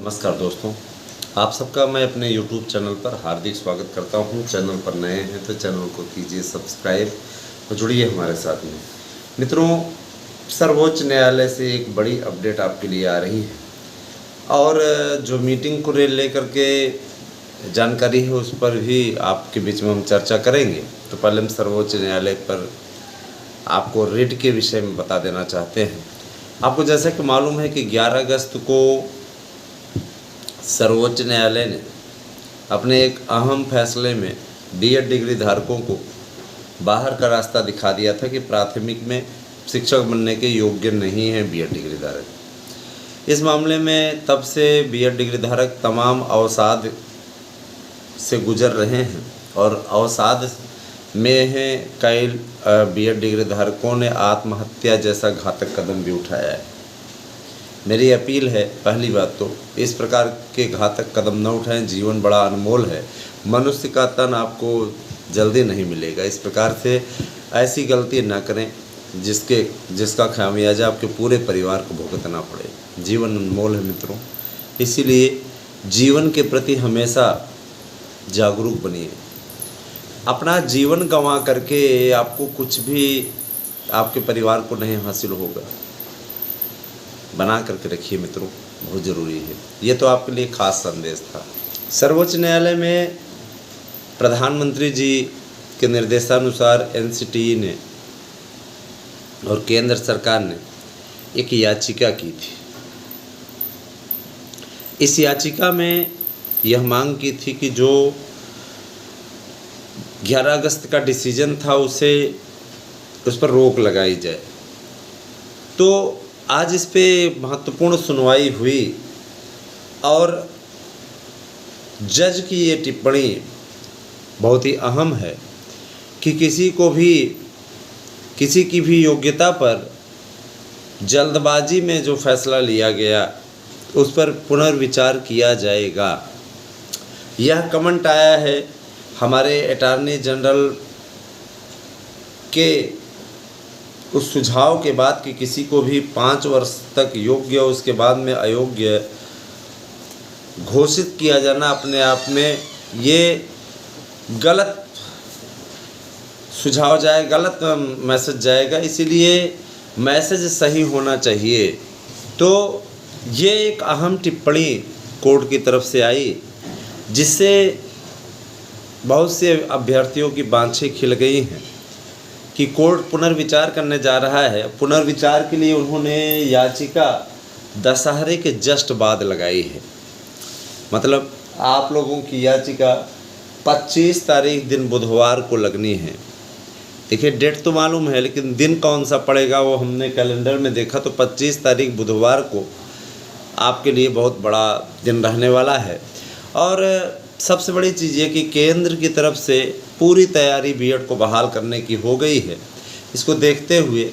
नमस्कार दोस्तों, आप सबका मैं अपने YouTube चैनल पर हार्दिक स्वागत करता हूं। चैनल पर नए हैं तो चैनल को कीजिए सब्सक्राइब और जुड़िए हमारे साथ में। मित्रों, सर्वोच्च न्यायालय से एक बड़ी अपडेट आपके लिए आ रही है और जो मीटिंग को लेकर के जानकारी है उस पर भी आपके बीच में हम चर्चा करेंगे। तो पहले हम सर्वोच्च न्यायालय पर आपको रिट के विषय में बता देना चाहते हैं। आपको जैसा कि मालूम है कि 11 अगस्त को सर्वोच्च न्यायालय ने अपने एक अहम फैसले में बीएड डिग्री धारकों को बाहर का रास्ता दिखा दिया था कि प्राथमिक में शिक्षक बनने के योग्य नहीं हैं बीएड डिग्री धारक। इस मामले में तब से बीएड डिग्री धारक तमाम अवसाद से गुजर रहे हैं और अवसाद में हैं कई बीएड डिग्री धारकों ने आत्महत्या जैसा घातक कदम भी उठाया है। मेरी अपील है, पहली बात तो इस प्रकार के घातक कदम न उठाएं। जीवन बड़ा अनमोल है, मनुष्य का तन आपको जल्दी नहीं मिलेगा। इस प्रकार से ऐसी गलती न करें जिसका खामियाजा आपके पूरे परिवार को भुगतना पड़े। जीवन अनमोल है मित्रों, इसीलिए जीवन के प्रति हमेशा जागरूक बनिए। अपना जीवन गंवा करके आपको कुछ भी आपके परिवार को नहीं हासिल होगा। बना करके रखिए मित्रों, बहुत ज़रूरी है। ये तो आपके लिए खास संदेश था। सर्वोच्च न्यायालय में प्रधानमंत्री जी के निर्देशानुसार एनसीटीई ने और केंद्र सरकार ने एक याचिका की थी। इस याचिका में यह मांग की थी कि जो 11 अगस्त का डिसीजन था उस पर रोक लगाई जाए। तो आज इस पे महत्वपूर्ण सुनवाई हुई और जज की ये टिप्पणी बहुत ही अहम है कि किसी की भी योग्यता पर जल्दबाजी में जो फैसला लिया गया उस पर पुनर्विचार किया जाएगा। यह कमेंट आया है हमारे अटॉर्नी जनरल के उस सुझाव के बाद कि किसी को भी 5 वर्ष तक योग्य उसके बाद में अयोग्य घोषित किया जाना अपने आप में ये गलत सुझाव जाए, गलत मैसेज जाएगा। इसीलिए मैसेज सही होना चाहिए। तो ये एक अहम टिप्पणी कोर्ट की तरफ से आई जिससे बहुत से अभ्यर्थियों की बाँछें खिल गई हैं कि कोर्ट पुनर्विचार करने जा रहा है। पुनर्विचार के लिए उन्होंने याचिका दशहरे के जस्ट बाद लगाई है। मतलब आप लोगों की याचिका 25 तारीख दिन बुधवार को लगनी है। देखिए, डेट तो मालूम है लेकिन दिन कौन सा पड़ेगा वो हमने कैलेंडर में देखा तो 25 तारीख बुधवार को आपके लिए बहुत बड़ा दिन रहने वाला है। और सबसे बड़ी चीज़ ये कि केंद्र की तरफ से पूरी तैयारी बीएड को बहाल करने की हो गई है। इसको देखते हुए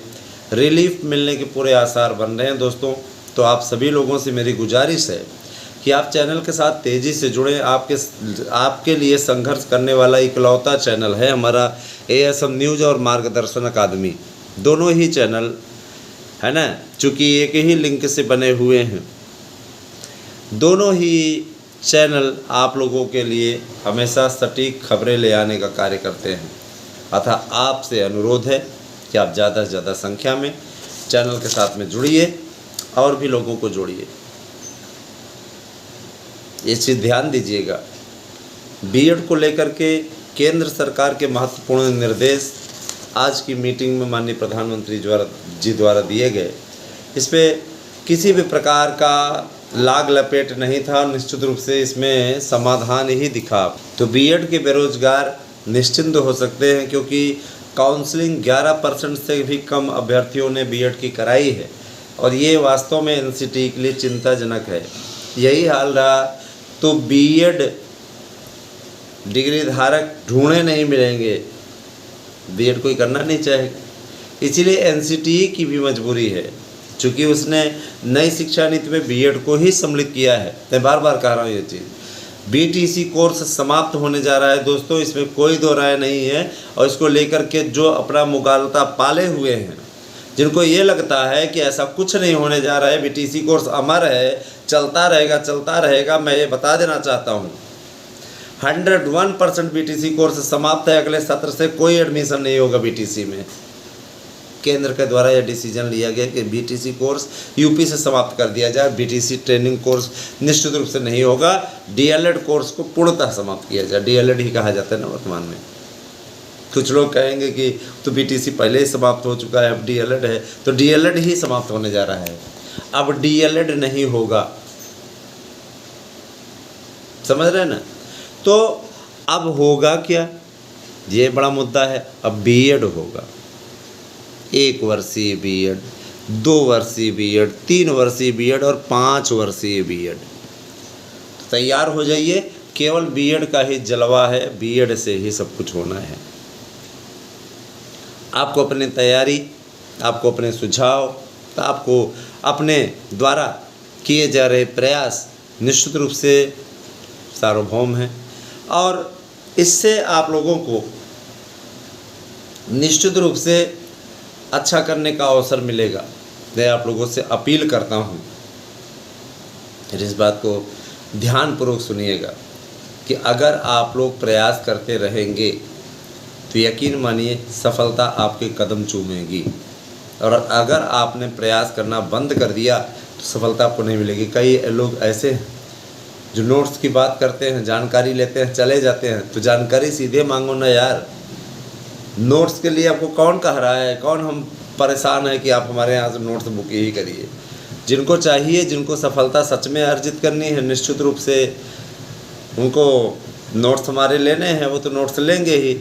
रिलीफ मिलने के पूरे आसार बन रहे हैं। दोस्तों, तो आप सभी लोगों से मेरी गुजारिश है कि आप चैनल के साथ तेज़ी से जुड़ें। आपके लिए संघर्ष करने वाला इकलौता चैनल है हमारा एएसएम न्यूज़ और मार्गदर्शन अकादमी। दोनों ही चैनल है ना, चूँकि एक ही लिंक से बने हुए हैं, दोनों ही चैनल आप लोगों के लिए हमेशा सटीक खबरें ले आने का कार्य करते हैं। अतः आपसे अनुरोध है कि आप ज़्यादा से ज़्यादा संख्या में चैनल के साथ में जुड़िए और भी लोगों को जोड़िए। ये चीज़ ध्यान दीजिएगा, बीएड को लेकर के केंद्र सरकार के महत्वपूर्ण निर्देश आज की मीटिंग में माननीय प्रधानमंत्री जी द्वारा दिए गए। इस पर किसी भी प्रकार का लाग लपेट नहीं था। निश्चित रूप से इसमें समाधान ही दिखा। तो बीएड के बेरोजगार निश्चिंत हो सकते हैं क्योंकि काउंसलिंग 11% से भी कम अभ्यर्थियों ने बीएड की कराई है और ये वास्तव में एनसीटीई के लिए चिंताजनक है। यही हाल रहा तो बीएड डिग्री धारक ढूंढे नहीं मिलेंगे, बीएड कोई करना नहीं चाहेगा। इसीलिए एनसीटीई की भी मजबूरी है, चूँकि उसने नई शिक्षा नीति में बीएड को ही सम्मिलित किया है। मैं बार बार कह रहा हूँ ये चीज़। बीटीसी कोर्स समाप्त होने जा रहा है दोस्तों, इसमें कोई दो राय नहीं है। और इसको लेकर के जो अपना मुगालता पाले हुए हैं, जिनको ये लगता है कि ऐसा कुछ नहीं होने जा रहा है, बीटीसी कोर्स अमर है, चलता रहेगा, मैं ये बता देना चाहता हूँ 101% बीटीसी कोर्स समाप्त है। अगले सत्र से कोई एडमिशन नहीं होगा बीटीसी में। केंद्र के द्वारा यह डिसीजन लिया गया कि बीटीसी कोर्स यूपी से समाप्त कर दिया जाए। बीटीसी ट्रेनिंग कोर्स निश्चित रूप से नहीं होगा। डीएलएड कोर्स को पूर्णतः समाप्त किया जाए। डीएलएड ही कहा जाता है ना वर्तमान में। कुछ लोग कहेंगे कि तो बीटीसी पहले ही समाप्त हो चुका है, अब डीएलएड है, तो डीएलएड ही समाप्त होने जा रहा है। अब डीएलएड नहीं होगा, समझ रहे हैं ना। तो अब होगा क्या, ये बड़ा मुद्दा है। अब बीएड होगा, 1 वर्षीय बीएड, 2 वर्षीय बीएड, 3 वर्षीय बीएड और 5 वर्षीय बीएड। तैयार हो जाइए, केवल बीएड का ही जलवा है, बीएड से ही सब कुछ होना है। आपको अपनी तैयारी, आपको अपने सुझाव, आपको अपने द्वारा किए जा रहे प्रयास निश्चित रूप से सार्वभौम हैं और इससे आप लोगों को निश्चित रूप से अच्छा करने का अवसर मिलेगा। मैं आप लोगों से अपील करता हूँ, इस बात को ध्यानपूर्वक सुनिएगा कि अगर आप लोग प्रयास करते रहेंगे तो यकीन मानिए सफलता आपके कदम चूमेगी, और अगर आपने प्रयास करना बंद कर दिया तो सफलता आपको नहीं मिलेगी। कई लोग ऐसे हैं जो नोट्स की बात करते हैं, जानकारी लेते हैं, चले जाते हैं। तो जानकारी सीधे मांगो ना यार। नोट्स के लिए आपको कौन कह रहा है, कौन हम परेशान है कि आप हमारे यहाँ से नोट्स बुक ही करिए। जिनको चाहिए, जिनको सफलता सच में अर्जित करनी है, निश्चित रूप से उनको नोट्स हमारे लेने हैं, वो तो नोट्स लेंगे ही।